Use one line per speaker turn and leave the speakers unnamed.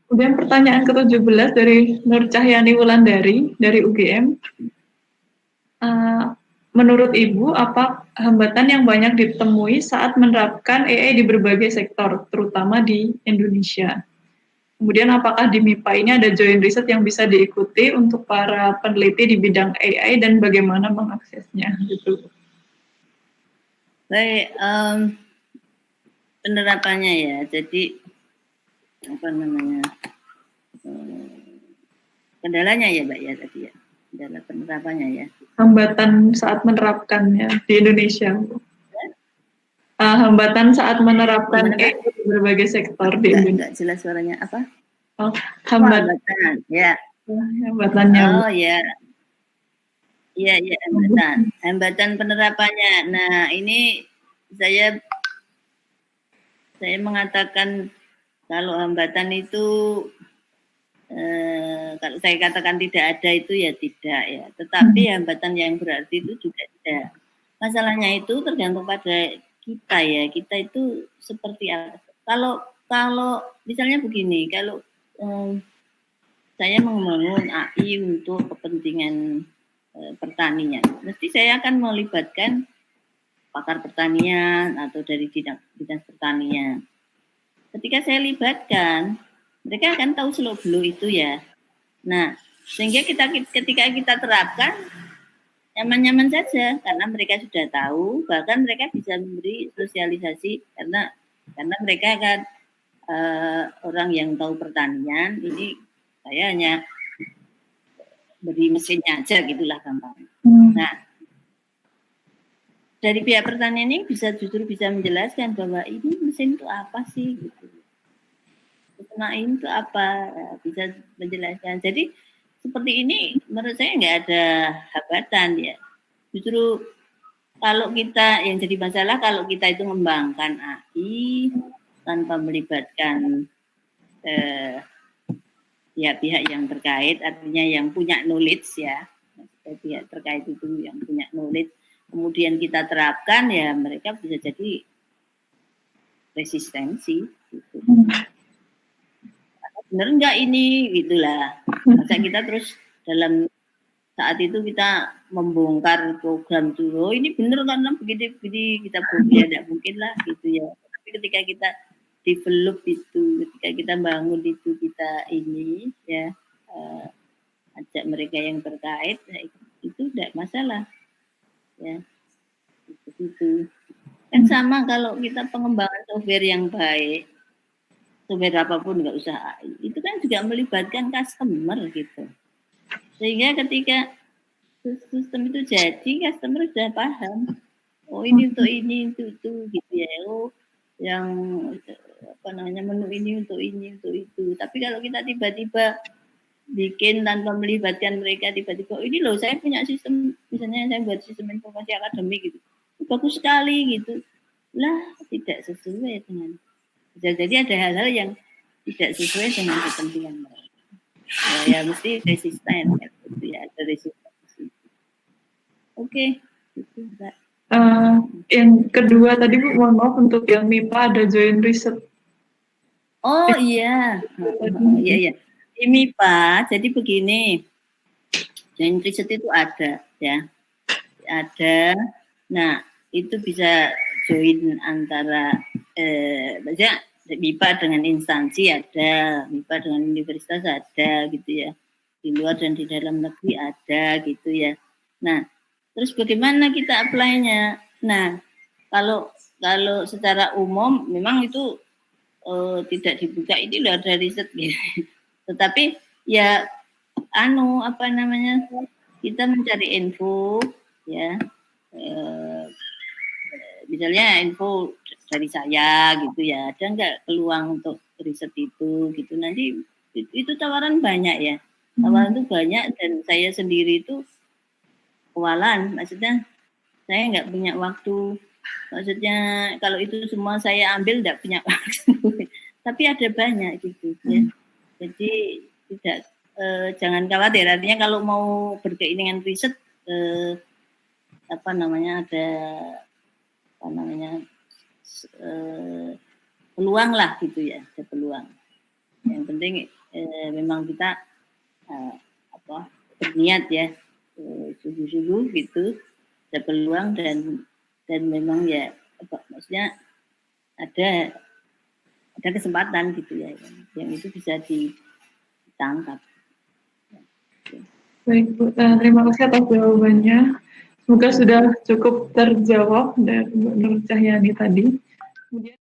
Kemudian pertanyaan ke-17 dari Nur Cahyani Wulandari dari UGM. Menurut Ibu, apa hambatan yang banyak ditemui saat menerapkan AI di berbagai sektor, terutama di Indonesia? Kemudian apakah di MIPA ini ada joint riset yang bisa diikuti untuk para peneliti di bidang AI dan bagaimana mengaksesnya? Gitu.
Baik, penerapannya ya. Jadi apa namanya? Kendalanya ya, Mbak ya tadi ya. Kendala penerapannya ya.
Hambatan saat menerapkannya di Indonesia. Hambatan saat menerapkan AI di berbagai sektor di Indonesia.
Enggak jelas suaranya apa?
Oh, hambatan.
Ya.
Hambatannya.
Oh ya. Iya, hambatan. Hambatan penerapannya. Nah, ini saya mengatakan kalau hambatan itu kalau saya katakan tidak ada itu ya tidak ya. Tetapi hambatan yang berarti itu juga tidak. Masalahnya itu tergantung pada kita ya. Kita itu seperti apa. Kalau misalnya begini, kalau saya membangun AI untuk kepentingan pertanian, mesti saya akan melibatkan pakar pertanian atau dari dinas pertanian. Ketika saya libatkan, mereka akan tahu seluk-beluk itu ya. Nah, sehingga ketika kita terapkan nyaman-nyaman saja karena mereka sudah tahu, bahkan mereka bisa memberi sosialisasi karena mereka kan orang yang tahu pertanian. Ini saya hanya beri mesinnya aja gitulah gampang. Nah, dari pihak pertanian ini justru bisa menjelaskan bahwa ini mesin itu apa sih gitu. Ini itu apa, bisa menjelaskan. Jadi seperti ini menurut saya nggak ada hambatan ya. Justru kalau kita yang jadi masalah kalau kita itu mengembangkan AI tanpa melibatkan pihak yang terkait, artinya yang punya knowledge ya, pihak terkait itu yang punya knowledge, kemudian kita terapkan ya mereka bisa jadi resistensi. Gitu. Bener nggak ini gitulah. Masa kita terus dalam saat itu kita membongkar program dulu, ini bener karena begini kita ya tidak mungkin lah gitu ya. Tapi ketika kita develop itu, ketika kita bangun itu kita ini ya ajak mereka yang terkait, ya, itu tidak masalah ya. Itu kan sama kalau kita pengembangan software yang baik, software apapun nggak usah AI, itu kan juga melibatkan customer gitu. Sehingga ketika sistem itu jadi, customer sudah paham. Oh ini untuk ini, itu gitu ya. Oh yang apa namanya menu ini untuk itu. Tapi kalau kita tiba-tiba bikin tanpa melibatkan mereka, tiba-tiba ini loh saya punya sistem, misalnya saya buat sistem informasi akademik gitu, bagus sekali gitu. Lah tidak sesuai dengan. Jadi ada hal-hal yang tidak sesuai dengan kepentingan mereka. Ya mesti resisten gitu ya, ada resistensi. Oke, gitu Mbak.
Yang kedua tadi Bu, mohon maaf untuk yang MIPA ada joint riset.
Oh iya, iya. Di MIPA, jadi begini, joint riset itu ada ya, ada. Nah itu bisa join antara, maksudnya MIPA dengan instansi ada, MIPA dengan universitas ada gitu ya, di luar dan di dalam negeri ada gitu ya. Nah terus bagaimana kita apply-nya? Nah kalau secara umum memang itu tidak dibuka, ini loh ada riset gitu. Tetapi ya apa namanya, kita mencari info ya, misalnya info dari saya gitu ya, ada nggak peluang untuk riset itu gitu. Nanti itu tawaran banyak ya, tawaran itu banyak, dan saya sendiri itu kewalahan, maksudnya saya nggak punya waktu, maksudnya kalau itu semua saya ambil nggak punya waktu. Tapi ada banyak gitu ya. Jadi tidak jangan khawatir, artinya kalau mau berkeinginan riset apa namanya ada apa namanya peluang lah gitu ya, ada peluang. Yang penting memang kita berniat ya sungguh-sungguh gitu, ada peluang dan memang ya maksudnya ada kesempatan gitu ya yang itu bisa ditangkap.
Baik Bu, terima kasih atas jawabannya. Semoga sudah cukup terjawab dari Bu Nur Cahyani tadi. Kemudian